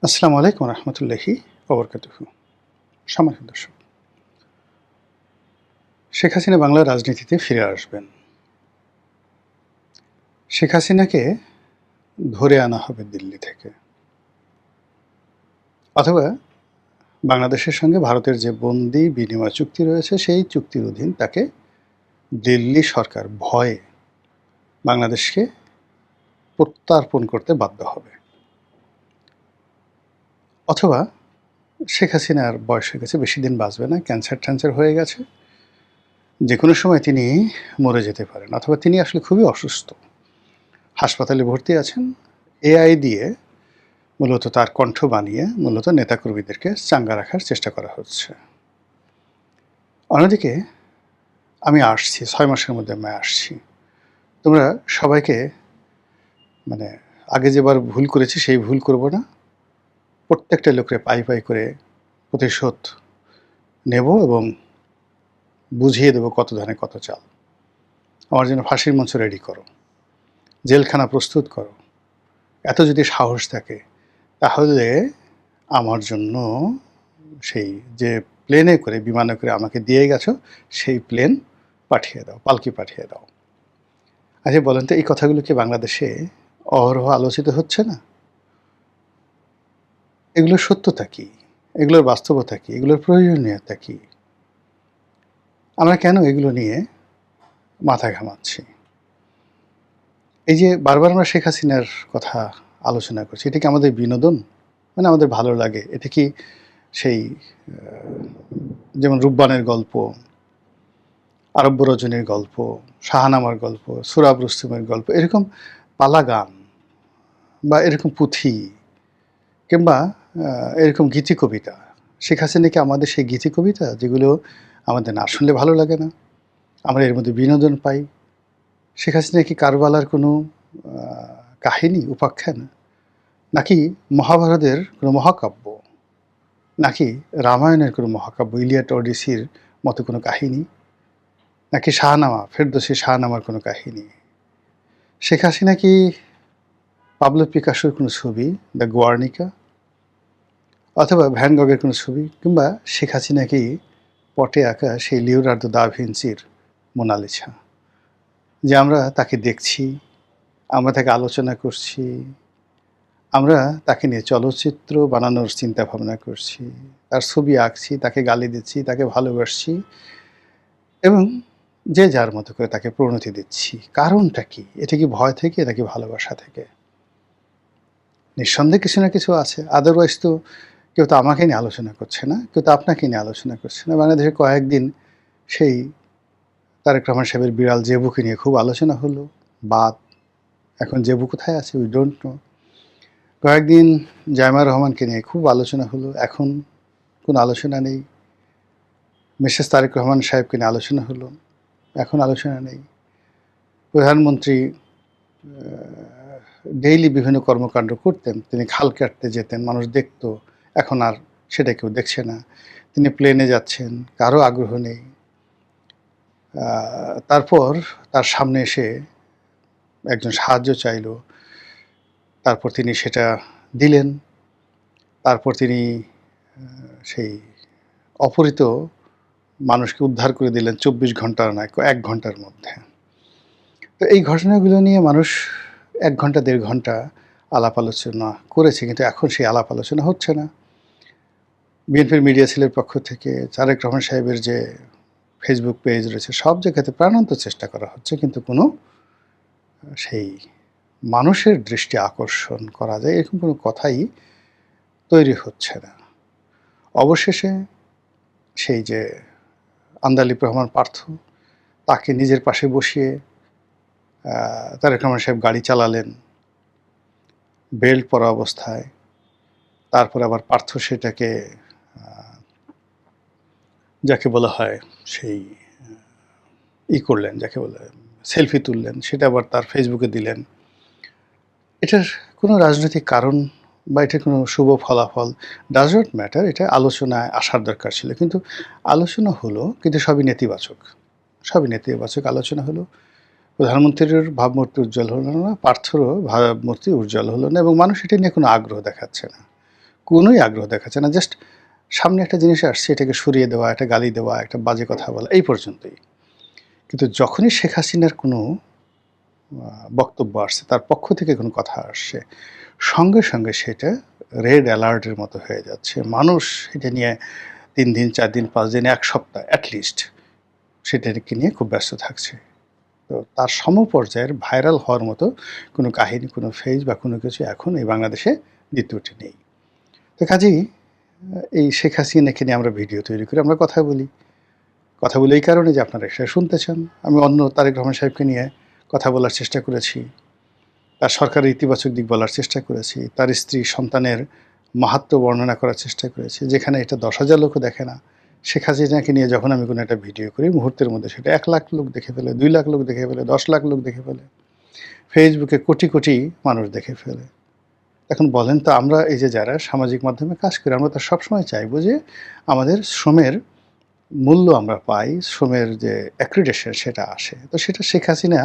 আসসালামু আলাইকুম রহমতুল্লাহি ওবরকাতুহু। সম্মানিত দর্শক, শেখ হাসিনা বাংলার রাজনীতিতে ফিরে আসবেন। শেখ হাসিনাকে ধরে আনা হবে দিল্লি থেকে, অথবা বাংলাদেশের সঙ্গে ভারতের যে বন্দি বিনিময় চুক্তি রয়েছে সেই চুক্তির অধীন তাকে দিল্লি সরকার ভয়ে বাংলাদেশকে প্রত্যার্পণ করতে বাধ্য হবে, অথবা শেখ হাসিনার বয়স হয়ে গেছে, বেশি দিন বাঁচবে না, ক্যান্সার হয়ে গেছে, যে কোনো সময় তিনি মরে যেতে পারেন, অথবা তিনি আসলে খুবই অসুস্থ, হাসপাতালে ভর্তি আছেন। এআই দিয়ে মূলত তার কণ্ঠ বানিয়ে মূলত নেতাকর্মীদেরকে চাঙ্গা রাখার চেষ্টা করা হচ্ছে। অন্যদিকে আমি আসছি 6 মাসের মধ্যে আমি আসছি। তোমরা সবাইকে মানে আগে যেবার ভুল করেছি সেই ভুল করব না। প্রত্যেকটা লোকরে পাই করে প্রতিশোধ নেব এবং বুঝিয়ে দেব কত ধানে কত চাল। আমার জন্য ফাঁসির মঞ্চ রেডি করো, জেলখানা প্রস্তুত করো। এত যদি সাহস থাকে তাহলে আমার জন্য সেই যে প্লেনে করে বিমানে করে আমাকে দিয়ে গেছো সেই প্লেন পাঠিয়ে দাও, পালকি পাঠিয়ে দাও। আচ্ছা বলেন তো, এই কথাগুলো কি বাংলাদেশে অহরহ আলোচিত হচ্ছে না? এগুলোর সত্যতা কি? এগুলোর বাস্তবতা কি? এগুলোর প্রয়োজনীয়তা কি? আমরা কেন এগুলো নিয়ে মাথা ঘামাচ্ছি? এই যে বারবার আমরা শেখ হাসিনার কথা আলোচনা করছি, এটা কি আমাদের বিনোদন, মানে আমাদের ভালো লাগে? এটা কি সেই যেমন রূপবানের গল্প, আরব্য রজনীর গল্প, শাহানামার গল্প, সুরাব রুস্তুমের গল্প, এরকম পালা গান বা এরকম পুঁথি কিংবা এরকম গীতি কবিতা, শেখ হাসিনা কি আমাদের সেই গীতি কবিতা যেগুলো আমাদের না শুনলে ভালো লাগে না, আমরা এর মধ্যে বিনোদন পাই? শেখ হাসিনা কি কারবালার কোনো কাহিনী, উপাখ্যান, নাকি মহাভারতের কোনো মহাকাব্য, নাকি রামায়ণের কোনো মহাকাব্য, ইলিয়াড ওডিসির মতো কোনো কাহিনী, নাকি শাহনামা, ফেরদৌসী শাহনামার কোনো কাহিনী? শেখ হাসিনা কি পাবলো পিকাসোর কোনো ছবি, দ্য গুয়ার্নিকা, অথবা ভ্যান গগের কোনো ছবি, কিংবা শেখ হাসিনা কি পটে আঁকা সেই লিওনার্দো দা ভিঞ্চির মোনালিসা, যে আমরা তাকে দেখছি, আমরা তাকে আলোচনা করছি, আমরা তাকে নিয়ে চলচ্চিত্র বানানোর চিন্তা ভাবনা করছি, তার ছবি আঁকছি, তাকে গালি দিচ্ছি, তাকে ভালোবাসছি এবং যে যার মতো করে তাকে প্রণতি দিচ্ছি? কারণটা কি? এটা কি ভয় থেকে নাকি ভালোবাসা থেকে? নিঃসন্দেহে কিছু না কিছু আছে। আদারওয়াইজ তো কেউ তো আমাকে নিয়ে আলোচনা করছে না, কেউ তো আপনাকে নিয়ে আলোচনা করছে না। বাংলাদেশে কয়েকদিন সেই তারেক রহমান সাহেবের বিড়াল জেবুকে নিয়ে খুব আলোচনা হলো, বাদ। এখন জেবু কোথায় আছে উই ডোন্ট নো। কয়েকদিন জায়মা রহমানকে নিয়ে খুব আলোচনা হলো, এখন কোনো আলোচনা নেই। মিসেস তারেক রহমান সাহেবকে নিয়ে আলোচনা হলো, এখন আলোচনা নেই। প্রধানমন্ত্রী ডেইলি বিভিন্ন কর্মকাণ্ড করতেন, তিনি খাল কাটতে যেতেন, মানুষ দেখতো, এখন আর সেটা কেউ দেখছে না। তিনি প্লেনে যাচ্ছেন, কারো আগ্রহ নেই। তারপর তার সামনে এসে একজন সাহায্য চাইল, তারপর তিনি সেটা দিলেন। তারপর তিনি সেই অপহৃত মানুষকে উদ্ধার করে দিলেন 24 ঘন্টার নয়, 1 ঘন্টার মধ্যে। তো এই ঘটনাগুলো নিয়ে মানুষ 1 ঘন্টা 1.5 ঘন্টা আলাপ আলোচনা করেছে, কিন্তু এখন সেই আলাপ আলোচনা হচ্ছে না। বিএনপির মিডিয়া সেলের পক্ষ থেকে তারেক রহমান সাহেবের যে ফেসবুক পেজ রয়েছে, সব জায়গাতে প্রাণান্ত চেষ্টা করা হচ্ছে, কিন্তু কোনো সেই মানুষের দৃষ্টি আকর্ষণ করা যায় এরকম কোনো কথাই তৈরি হচ্ছে না। অবশেষে সেই যে আন্দালিব রহমান পার্থ, তাকে নিজের পাশে বসিয়ে তারেক রহমান সাহেব গাড়ি চালালেন বেল্ট পরা অবস্থায়। তারপর আবার পার্থ সেটাকে যাকে বলা হয় সেই করলেন, যাকে বলে সেলফি তুললেন, সেটা আবার তার ফেসবুকে দিলেন। এটার কোনো রাজনৈতিক কারণ বা এটার কোনো শুভ ফলাফল ডাজ নট ম্যাটার, এটা আলোচনায় আসার দরকার ছিল, কিন্তু আলোচনা হলো, কিন্তু সবই নেতিবাচক, সবই নেতিবাচক আলোচনা হলো। প্রধানমন্ত্রীর ভাবমূর্তি উজ্জ্বল হলো না, পার্থরও ভাবমূর্তি উজ্জ্বল হলো না, এবং মানুষ এটা নিয়ে কোনো আগ্রহ দেখাচ্ছে না। কোনোই আগ্রহ দেখাচ্ছে না। জাস্ট সামনে একটা জিনিস আসছে, এটাকে সরিয়ে দেওয়া, একটা গালি দেওয়া, একটা বাজে কথা বলা, এই পর্যন্তই। কিন্তু যখনই শেখ হাসিনার কোনো বক্তব্য আসছে, তার পক্ষ থেকে কোনো কথা আসছে, সঙ্গে সঙ্গে সেটা রেড অ্যালার্টের মতো হয়ে যাচ্ছে। মানুষ এটা নিয়ে ৩ দিন, ৪ দিন, ৫ দিন, ১ সপ্তাহ অ্যাটলিস্ট সেটাকে নিয়ে খুব ব্যস্ত থাকছে। তো তার সমপর্যায়ের ভাইরাল হওয়ার মতো কোনো কাহিনী, কোনো ফেজ বা কোনো কিছু এখন এই বাংলাদেশে দ্বিতীয়টি নেই। তো কাজেই এই শেখ হাসিনাকে নিয়ে আমরা ভিডিও তৈরি করি, আমরা কথা বলি। কথা বলি এই কারণে যে আপনারা সেটা শুনতে চান। আমি অন্য তারেক রহমান সাহেবকে নিয়ে কথা বলার চেষ্টা করেছি। তার সরকারের ইতিবাচক দিক বলার চেষ্টা করেছি। তার স্ত্রী সন্তানের মাহাত্ম্য বর্ণনা করার চেষ্টা করেছি। যেখানে এটা ১০,০০০ লোকও দেখে না। শেখ হাসিনাকে নিয়ে যখন আমি কোনো একটা ভিডিও করি, মুহূর্তের মধ্যে সেটা ১ লাখ লোক দেখে ফেলে, ২ লাখ লোক দেখে ফেলে, ১০ লাখ লোক দেখে ফেলে। ফেসবুকে কোটি কোটি মানুষ দেখে ফেলে। এখন বলেন তো, আমরা এই যে যারা সামাজিক মাধ্যমে কাজ করি, আমরা তো সবসময় চাইবো যে আমাদের শ্রমের মূল্য আমরা পাই, শ্রমের যে অ্যাক্রিডিটেশন সেটা আসে। তো সেটা শেখ হাসিনা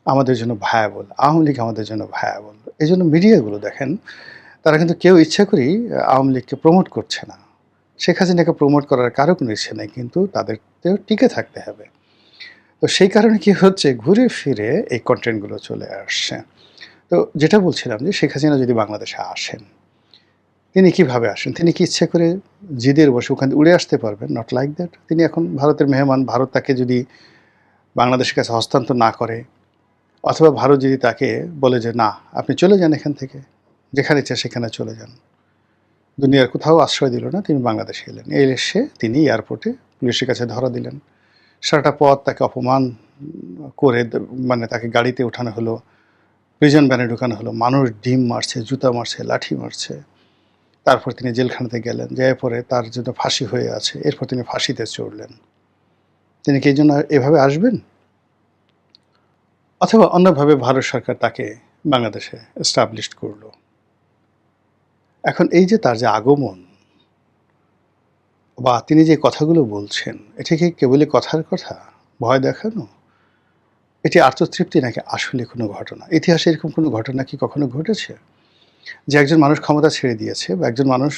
আমাদের জন্য ভায়াবল, আওয়ামী লীগ আমাদের জন্য ভায়াবল। এজন্য মিডিয়াগুলো দেখেন, তারা কিন্তু কেউ ইচ্ছা করেই আওয়ামী লীগকে প্রমোট করছে না। শেখ হাসিনাকে প্রমোট করার কারো কোনো ইচ্ছে নেই, কিন্তু তাদেরকেও টিকে থাকতে হবে। তো সেই কারণে কি হচ্ছে, ঘুরে ফিরে এই কনটেন্টগুলো চলে আসছে। তো যেটা বলছিলাম যে শেখ হাসিনা যদি বাংলাদেশে আসেন, তিনি কিভাবে আসেন? তিনি কি ইচ্ছে করে জিদের বসে ওখান থেকে উড়ে আসতে পারবেন? Not like that. তিনি এখন ভারতের মেহমান। ভারত তাকে যদি বাংলাদেশের কাছে হস্তান্তর না করে, অথবা ভারত যদি তাকে বলে যে না, আপনি চলে যান এখান থেকে, যেখানে ইচ্ছা সেখানে চলে যান, দুনিয়ার কোথাও আশ্রয় দিল না, তিনি বাংলাদেশে এলেন। এসে তিনি এয়ারপোর্টে পুলিশের কাছে ধরা দিলেন। সারাটা পথ তাকে অপমান করে মানে তাকে গাড়িতে ওঠানো হলো, প্রিজন ভ্যানে ঢুকানো হলো, মানুষ ডিম মারছে, জুতা মারছে, লাঠি মারছে। তারপর তিনি জেলখানাতে গেলেন, যাওয়ার পরে তার জন্য ফাঁসি হয়ে আছে, এরপর তিনি ফাঁসিতে চড়লেন। তিনি কি এই জন্য এভাবে আসবেন? অথবা অন্যভাবে ভারত সরকার তাকে বাংলাদেশে এস্টাবলিশড করলো। এখন এই যে তার যে আগমন বা তিনি যে কথাগুলো বলছেন, এটা কি কেবলই কথার কথা, ভয় দেখানো? এটি আত্মতৃপ্তি নাকি আসলে কোনো ঘটনা? ইতিহাসে এরকম কোনো ঘটনা কি কখনো ঘটেছে যে একজন মানুষ ক্ষমতা ছেড়ে দিয়েছে বা একজন মানুষ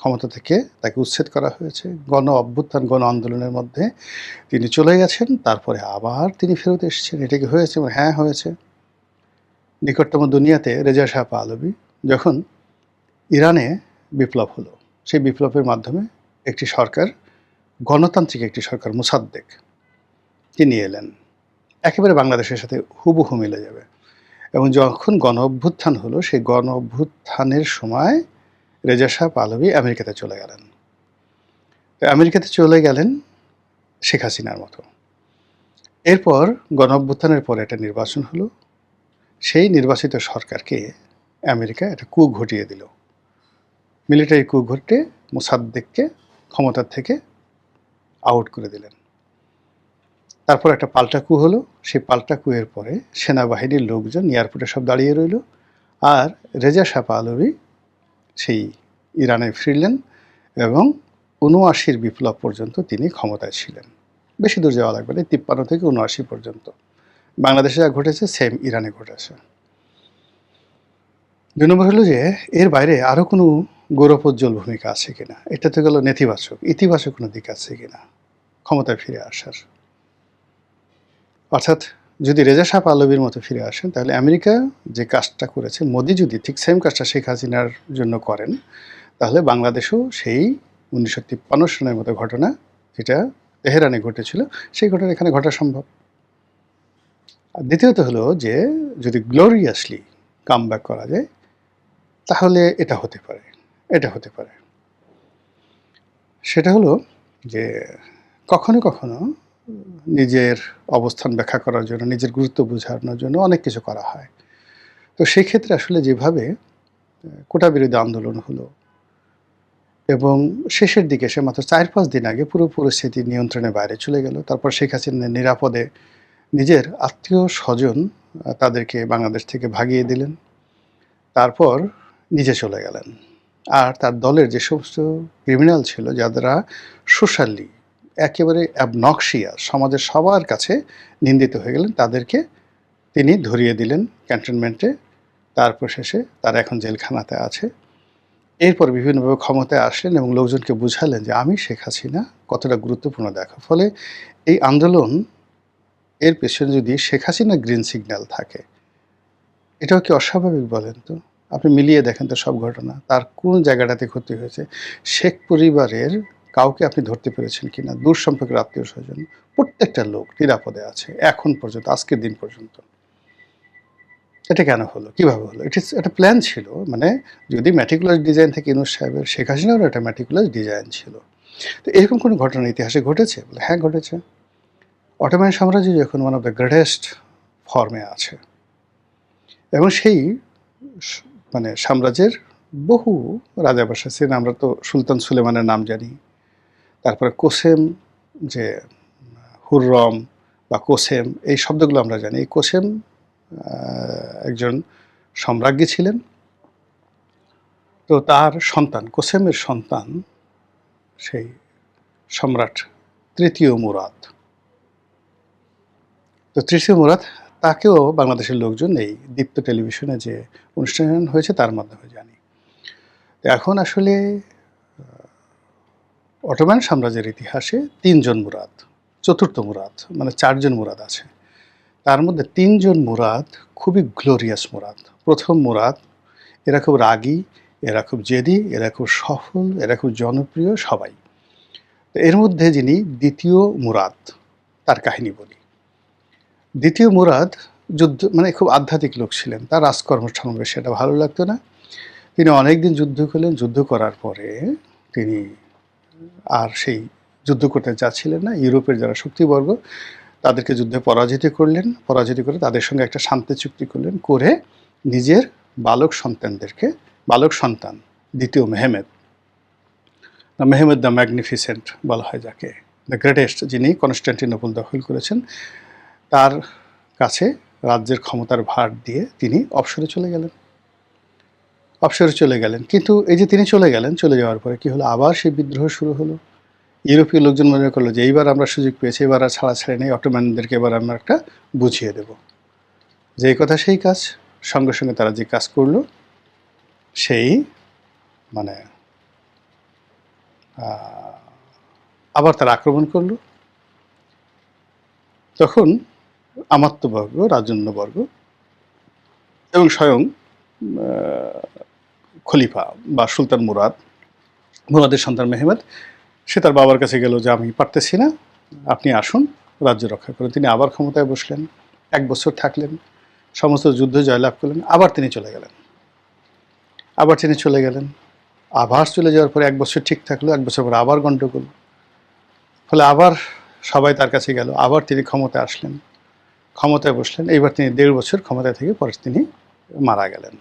ক্ষমতা থেকে তাকে উচ্ছেদ করা হয়েছে, গণ অভ্যুত্থান, গণ আন্দোলনের মধ্যে তিনি চলে গেছেন, তারপরে আবার তিনি ফেরত এসেছেন? এটা কি হয়েছে? হ্যাঁ, হয়েছে। নিকটতম দুনিয়াতে রেজা শাহ পাহলভী যখন ইরানে বিপ্লব হলো, সেই বিপ্লবের মাধ্যমে একটি সরকার, গণতান্ত্রিক একটি সরকার, মোসাদ্দেক, তিনি এলেন। একেবারে বাংলাদেশের সাথে হুবহু মিলে যাবে। এবং যখন গণ অভ্যুত্থান হলো, সেই গণ অভ্যুত্থানের সময় রেজা শাহ পাহলভী আমেরিকাতে চলে গেলেন। আমেরিকাতে চলে গেলেন শেখ হাসিনার মতো। এরপর গণ অভ্যুত্থানের পরে একটা নির্বাচন হলো। সেই নির্বাচিত সরকারকে আমেরিকা একটা কূ ঘটিয়ে দিল। মিলিটারি কূ ঘটে মোসাদ্দেককে ক্ষমতার থেকে আউট করে দিলেন। তারপর একটা পাল্টা কূ হলো। সেই পাল্টা কূয়ের পরে সেনাবাহিনীর লোকজন এয়ারপোর্টে সব দাঁড়িয়ে রইল, আর রেজা শাহ পাহলভী সেই ইরানে ফিরলেন এবং ৭৯ বিপ্লব পর্যন্ত তিনি ক্ষমতায় ছিলেন। বেশি দূর যাওয়া লাগবে না, ৫৩ থেকে ৭৯ পর্যন্ত। বাংলাদেশে যা ঘটেছে সেম ইরানে ঘটেছে। ২ নম্বর হলো যে এর বাইরে আরও কোনো গৌরবোজ্জ্বল ভূমিকা আছে কিনা। এটা তো গেল নেতিবাচক। ইতিবাচক কোনো দিক আছে কিনা ক্ষমতায় ফিরে আসার? অর্থাৎ যদি রেজা শাহ পাহলভীর মতো ফিরে আসেন, তাহলে আমেরিকা যে কাজটা করেছে, মোদি যদি ঠিক সেম কাজটা শেখ হাসিনার জন্য করেন, তাহলে বাংলাদেশেও সেই ১৯৫৩ সনের মতো ঘটনা যেটা তেহরানে ঘটেছিল, সেই ঘটনা এখানে ঘটা সম্ভব। আর দ্বিতীয়ত হলো যে যদি গ্লোরিয়াসলি কামব্যাক করা যায়, তাহলে এটা হতে পারে, এটা হতে পারে। সেটা হলো যে কখনো কখনো নিজের অবস্থান ব্যাখ্যা করার জন্য, নিজের গুরুত্ব বোঝানোর জন্য অনেক কিছু করা হয়। তো সেই ক্ষেত্রে আসলে যেভাবে কোটা বিরোধী আন্দোলন হলো এবং শেষের দিকে এসে মাত্র ৪-৫ দিন আগে পুরো পরিস্থিতি নিয়ন্ত্রণের বাইরে চলে গেল। তারপর শেখ হাসিনা নিরাপদে নিজের আত্মীয় স্বজন তাদেরকে বাংলাদেশ থেকে ভাগিয়ে দিলেন। তারপর নিজে চলে গেলেন। আর তার দলের যে সমস্ত ক্রিমিনাল ছিল, যারা সোশ্যালি একেবারে অ্যাবনক্সিয়াস, সমাজের সবার কাছে নিন্দিত হয়ে গেলেন, তাদেরকে তিনি ধরিয়ে দিলেন ক্যান্টনমেন্টে। তারপর শেষে তারা এখন জেলখানাতে আছে। এরপর বিভিন্নভাবে ক্ষমতায় আসলেন এবং লোকজনকে বুঝালেন যে আমি শেখ হাসিনা কতটা গুরুত্বপূর্ণ দেখা। ফলে এই আন্দোলন এর পেছনে যদি শেখ হাসিনার গ্রিন সিগন্যাল থাকে, এটাও কি অস্বাভাবিক বলেন তো? আপনি মিলিয়ে দেখেন তো সব ঘটনা। তার কোন জায়গাটাতে ক্ষতি হয়েছে? শেখ পরিবারের কাউকে আপনি ধরতে পেরেছেন কিনা? দূর সম্পর্কের আত্মীয়স্বজন প্রত্যেকটা লোক নিরাপদে আছে এখন পর্যন্ত, আজকের দিন পর্যন্ত। এটা কেন হলো? কিভাবে হলো? ইট ইস একটা প্ল্যান ছিল। মানে যদি ম্যাটিকুলাস ডিজাইন থেকে ইউনূস সাহেবের, শেখ হাসিনারও একটা ম্যাটিকুলাস ডিজাইন ছিল। তো এরকম কোনো ঘটনা ইতিহাসে ঘটেছে? বলে হ্যাঁ, ঘটেছে। অটোমান সাম্রাজ্য যখন ওয়ান অফ দ্য গ্রেটেস্ট ফর্মে আছে এবং সেই মানে সাম্রাজ্যের বহু রাজা বাসা ছিলেন। আমরা তো সুলতান সুলেমানের নাম জানি। তারপরে কোসেম, যে হুররম বা কোসেম, এই শব্দগুলো আমরা জানি। এই কোসেম একজন সম্রাজ্ঞী ছিলেন। তো তার সন্তান, কোসেমের সন্তান সেই সম্রাট তৃতীয় মুরাদ। তো তৃতীয় মুরাদ, তাকেও বাংলাদেশের লোকজন এই দীপ্ত টেলিভিশনে যে অনুষ্ঠান হয়েছে তার মাধ্যমে জানি। তো এখন আসলে অটোমান সাম্রাজ্যের ইতিহাসে ৩ জন মুরাদ, চতুর্থ মুরাদ, মানে ৪ জন মুরাদ আছে। তার মধ্যে ৩ জন মুরাদ খুবই গ্লোরিয়াস মুরাদ। প্রথম মুরাদ, এরা খুব রাগী, এরা খুব জেদি, এরা খুব সফল, এরা খুব জনপ্রিয় সবাই। তো এর মধ্যে যিনি দ্বিতীয় মুরাদ, তার কাহিনী বলি। দ্বিতীয় মুরাদ যুদ্ধ, মানে খুব আধ্যাত্মিক লোক ছিলেন। তার রাজকর্ম সমাবেশ সেটা ভালো লাগতো না। তিনি অনেক দিন যুদ্ধ করলেন। যুদ্ধ করার পরে তিনি আর সেই যুদ্ধ করতে চাচ্ছিলেন না। ইউরোপের যারা শক্তিবর্গ তাদেরকে যুদ্ধে পরাজিত করলেন। পরাজিত করে তাদের সঙ্গে একটা শান্তি চুক্তি করলেন। করে নিজের বালক সন্তান দ্বিতীয় মেহমেদ, মেহমেদ দ্য ম্যাগনিফিসেন্ট বলা হয় যাকে, দ্য গ্রেটেস্ট, যিনি কনস্টান্টিনোপল দখল করেছেন, তার কাছে রাজ্যের ক্ষমতার ভার দিয়ে তিনি অবসরে চলে গেলেন। কিন্তু এই যে তিনি চলে যাওয়ার পরে কি হলো? আবার সেই বিদ্রোহ শুরু হলো। ইউরোপীয় লোকজন মনে করলো যে এইবার আমরা সুযোগ পেয়েছি, এবার আর ছাড়াছাড়ি নেই, অটোম্যানদেরকে এবার আমরা একটা বুঝিয়ে দেব। যেই কথা সেই কাজ। সঙ্গে সঙ্গে তারা যে কাজ করলো, সেই মানে আবার তারা আক্রমণ করলো। তখন আমাত্যবর্গ, রাজন্যবর্গ এবং স্বয়ং খলিফা বা সুলতান মুরাদের সন্তান মেহমেদ, সে তার বাবার কাছে গেল যে আমি পারতেছি না, আপনি আসুন রাজ্য রক্ষা করুন। তিনি আবার ক্ষমতায় বসলেন। ১ বছর থাকলেন, সমস্ত যুদ্ধ জয়লাভ করলেন। আবার তিনি চলে গেলেন। আবার চলে যাওয়ার পরে ১ বছর ঠিক থাকলো। ১ বছর পর আবার গণ্ডগোল। ফলে আবার সবাই তার কাছে গেল। আবার তিনি ক্ষমতায় আসলেন, ক্ষমতায় বসলেন। এইবার তিনি ১.৫ বছর ক্ষমতায় থেকে পরে তিনি মারা গেলেন।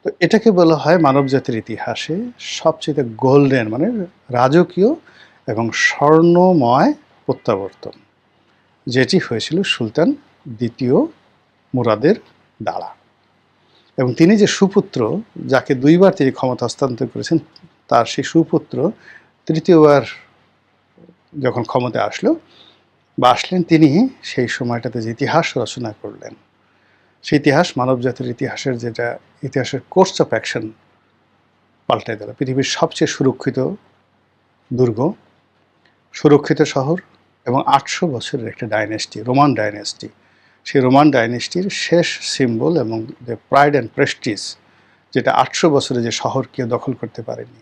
তো এটাকে বলা হয় মানব জাতির ইতিহাসে সবচেয়ে গোল্ডেন, মানে রাজকীয় এবং স্বর্ণময় প্রত্যাবর্তন, যেটি হয়েছিল সুলতান দ্বিতীয় মুরাদের দ্বারা। এবং তিনি যে সুপুত্র, যাকে ২ বার তিনি ক্ষমতা হস্তান্তর করেছেন, তার সেই সুপুত্র তৃতীয়বার যখন ক্ষমতায় আসলেন, তিনি সেই সময়টাতে যে ইতিহাস রচনা করলেন, সেই ইতিহাস মানব জাতির ইতিহাসের কোর্স অফ অ্যাকশন পাল্টে দিল। পৃথিবীর সবচেয়ে সুরক্ষিত দুর্গ, সুরক্ষিত শহর এবং ৮০০ বছরের একটা ডাইনেস্টি, রোমান ডাইনেস্টি, সেই রোমান ডাইনেস্টির শেষ সিম্বল এবং দ্য প্রাইড অ্যান্ড প্রেস্টিজ, যেটা ৮০০ বছরে যে শহর কেউ দখল করতে পারেনি,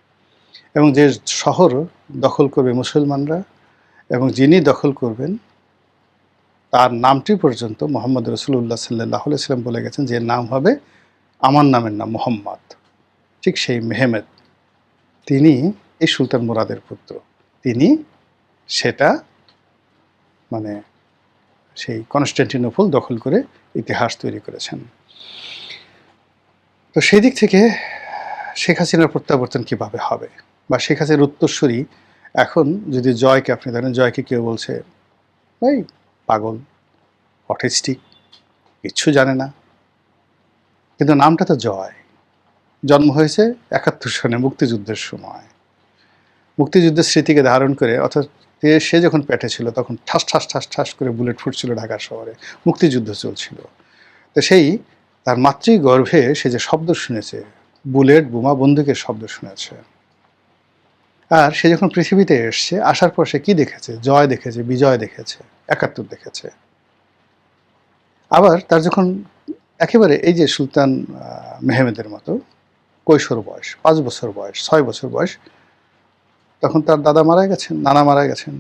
এবং যে শহর দখল করবে মুসলমানরা, এবং যিনি দখল করবেন তার নামটি পর্যন্ত মোহাম্মদ রাসূলুল্লাহ সাল্লাল্লাহু আলাইহি ওয়াসাল্লাম বলে গেছেন যে নাম হবে আমার নামের নাম মোহাম্মদ। ঠিক সেই মেহমেদ, তিনি এই সুলতান মুরাদের পুত্র। তিনি সেটা মানে সেই কনস্টান্টিনোপল দখল করে ইতিহাস তৈরি করেছেন। তো সেই দিক থেকে শেখ হাসিনার প্রত্যাবর্তন কীভাবে হবে, বা শেখ হাসিনার উত্তরসূরি এখন যদি জয়কে আপনি ধরেন, জয়কে কেউ বলছে এই পাগল, অটিস্টিক, কিচ্ছু জানে না, কিন্তু নামটা তো জয়। জন্ম হয়েছে ৭১ সনে, মুক্তিযুদ্ধের সময়। মুক্তিযুদ্ধের স্মৃতিকে ধারণ করে, অর্থাৎ সে যখন পেটে ছিল তখন ঠাস ঠাস ঠাস ঠাস করে বুলেট ফুটছিল ঢাকা শহরে, মুক্তিযুদ্ধ চলছিল। তো সেই তার মাতৃগর্ভে সে যে শব্দ শুনেছে, বুলেট, বোমা, বন্দুকের শব্দ শুনেছে। আর সে যখন পৃথিবীতে এসছে, আসার পর সে কি দেখেছে? জয় দেখেছে, বিজয় দেখেছে, ৭১ দেখেছে। আবার তার যখন একেবারে এই যে সুলতান মেহমেদের মতো কৈশোর বয়স, ৫ বছর বয়স, ৬ বছর বয়স, তখন তার দাদা মারা গেছেন, নানা মারা গেছেন,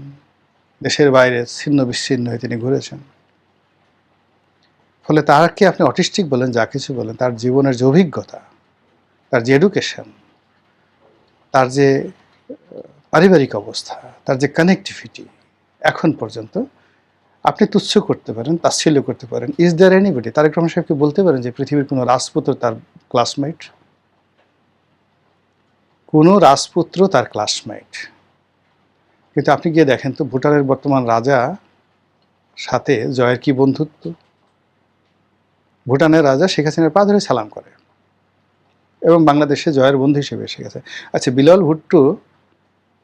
দেশের বাইরে ছিন্ন বিচ্ছিন্ন হয়ে তিনি ঘুরেছেন। ফলে তাকে আপনি অটিস্টিক বলেন, যা কিছু বলেন, তার জীবনের যে অভিজ্ঞতা, তার যে এডুকেশন, তার যে পারিবারিক অবস্থা, তার যে কানেক্টিভিটি, এখন পর্যন্ত আপনি তুচ্ছ করতে পারেন, তাচ্ছিল্য করতে পারেন। Is there anybody Tarek Rahman সাহেবকে বলতে পারেন যে পৃথিবীর কোনো রাজপুত্র তার ক্লাসমেট? কোনো রাজপুত্র তার ক্লাসমেট? কিন্তু আপনি গিয়ে দেখেন তো ভুটানের বর্তমান রাজা সাথে জয়ের কি বন্ধুত্ব। ভুটানের রাজা শেখ হাসিনার পা ধরে সালাম করে এবং বাংলাদেশে জয়ের বন্ধু হিসেবে এসে গেছে। আচ্ছা, বিলাল ভুট্টো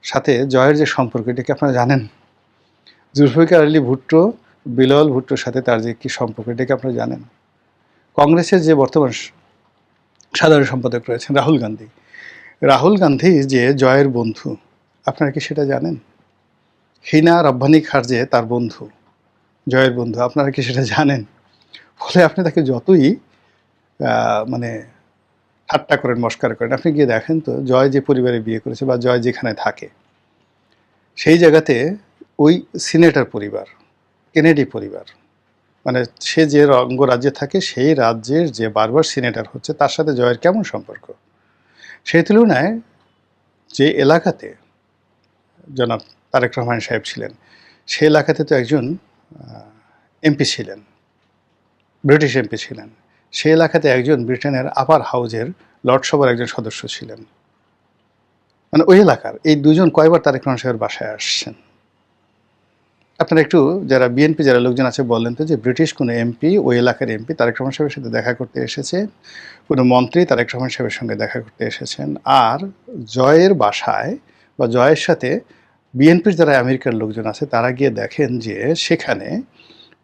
সাথে জয়ের যে সম্পর্ক, এটা কি আপনারা জানেন? জুলফিকার আলী ভুট্টো বিলাল ভুট্টোর সাথে তার যে কি সম্পর্ক, এটা কি আপনারা জানেন? কংগ্রেসের যে বর্তমান সাধারণ সম্পাদক রয়েছেন রাহুল গান্ধী, রাহুল গান্ধী যে জয়ের বন্ধু, আপনারা কি সেটা জানেন? হিনা রব্বানী খারজে তার বন্ধু, জয়ের বন্ধু, আপনারা কি সেটা জানেন? ফলে আপনি তাকে যতই মানে ঠাট্টা করেন, মস্কার করেন, আপনি গিয়ে দেখেন তো জয় যে পরিবারে বিয়ে করেছে বা জয় যেখানে থাকে সেই জায়গাতে ওই সিনেটর পরিবার, কেনেডি পরিবার, মানে সে যে অঙ্গরাজ্যে থাকে সেই রাজ্যের যে বারবার সিনেটর হচ্ছে তার সাথে জয়ের কেমন সম্পর্ক? সেই তুলনায় যে এলাকাতে জনাব তারেক রহমান সাহেব ছিলেন, সেই এলাকাতে তো একজন এমপি ছিলেন, ব্রিটিশ এমপি ছিলেন। সেই এলাকাতে একজন ব্রিটেনের আপার হাউজের লর্ডসভার একজন সদস্য ছিলেন। মানে ওই এলাকার এই দুজন কয়বার তারেক রহমান সাহেবের বাসায় আসছেন? আপনারা একটু যারা বিএনপি যারা লোকজন আছে বললেন তো যে ব্রিটিশ কোনো এমপি, ওই এলাকার এমপি তারেক রহমান সাহেবের সাথে দেখা করতে এসেছে, কোনো মন্ত্রী তারেক রহমান সাহেবের সঙ্গে দেখা করতে এসেছেন, আর জয়ের বাসায় বা জয়ের সাথে বিএনপির যারা আমেরিকার লোকজন আছে তারা গিয়ে দেখেন যে সেখানে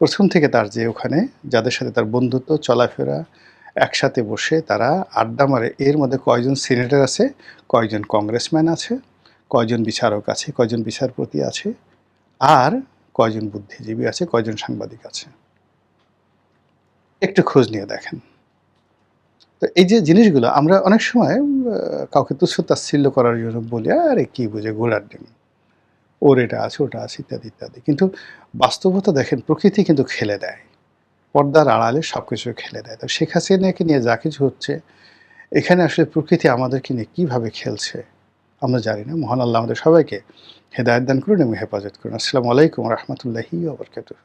প্রথম থেকে তার যে ওখানে যাদের সাথে তার বন্ধুত্ব, চলাফেরা, একসাথে বসে তারা আড্ডা মারে, এর মধ্যে কয়জন সিনেটর আছে, কয়জন কংগ্রেসম্যান আছে, কয়জন বিচারক আছে, কয়জন বিচারপতি আছে, আর কয়জন বুদ্ধিজীবী আছে, কয়জন সাংবাদিক আছে, একটু খোঁজ নিয়ে দেখেন। তো এই যে জিনিসগুলো আমরা অনেক সময় কাউকে তুচ্ছ তাচ্ছিল্য করার জন্য বলি, আরে কি বুঝে ঘোড়ার ডিম, ওর এটা আছে, ওটা আছে, ইত্যাদি ইত্যাদি। কিন্তু বাস্তবতা দেখেন, প্রকৃতি কিন্তু খেলে দেয়, পর্দার আড়ালে সব কিছু খেলে দেয়। তো শেখ হাসিনাকে নিয়ে যা কিছু হচ্ছে, এখানে আসলে প্রকৃতি আমাদেরকে নিয়ে কীভাবে খেলছে আমরা জানি না। মহান আল্লাহ আমাদের সবাইকে হেদায়েত দান করুন এবং হেফাজত করুন। আসসালামু আলাইকুম রহমতুল্লাহি ওয়া বারাকাতুহু।